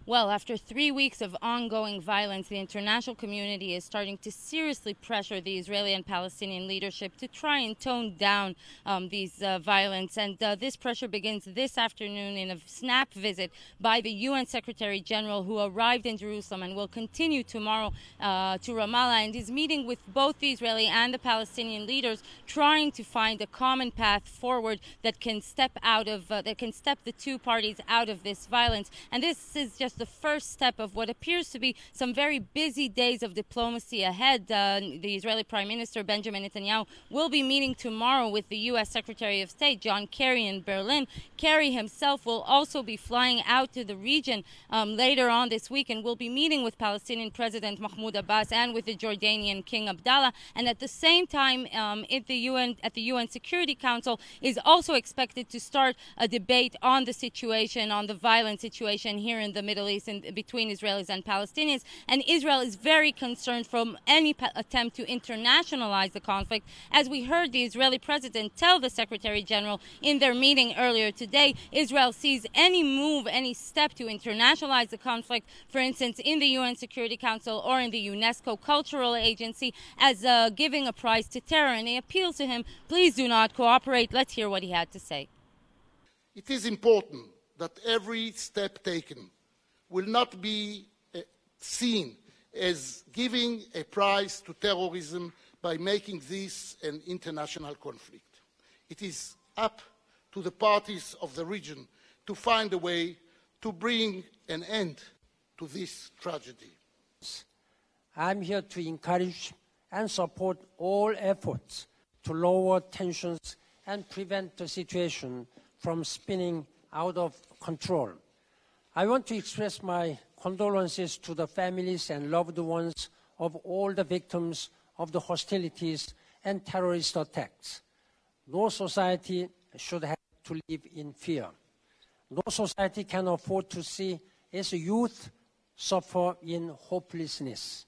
Well, after 3 weeks of ongoing violence, the international community is starting to seriously pressure the Israeli and Palestinian leadership to try and tone down these violence. And this pressure begins this afternoon in a snap visit by the UN Secretary General, who arrived in Jerusalem and will continue tomorrow to Ramallah, and is meeting with both the Israeli and the Palestinian leaders, trying to find a common path forward that can step the two parties out of this violence. And this is just the first step of what appears to be some very busy days of diplomacy ahead. The Israeli Prime Minister Benjamin Netanyahu will be meeting tomorrow with the U.S. Secretary of State John Kerry in Berlin. Kerry himself will also be flying out to the region later on this week and will be meeting with Palestinian President Mahmoud Abbas and with the Jordanian King Abdallah. And at the same time, at the UN Security Council is also expected to start a debate on the situation, on the violent situation here in the Middle East between Israelis and Palestinians. And Israel is very concerned from any attempt to internationalize the conflict. As we heard the Israeli president tell the Secretary General in their meeting earlier today, Israel sees any move, any step to internationalize the conflict, for instance, in the UN Security Council or in the UNESCO Cultural Agency, as giving a prize to terror. And they appeal to him, please do not cooperate. Let's hear what he had to say. It is important that every step taken will not be seen as giving a prize to terrorism by making this an international conflict. It is up to the parties of the region to find a way to bring an end to this tragedy. I'm here to encourage and support all efforts to lower tensions and prevent the situation from spinning out of control. I want to express my condolences to the families and loved ones of all the victims of the hostilities and terrorist attacks. No society should have to live in fear. No society can afford to see its youth suffer in hopelessness.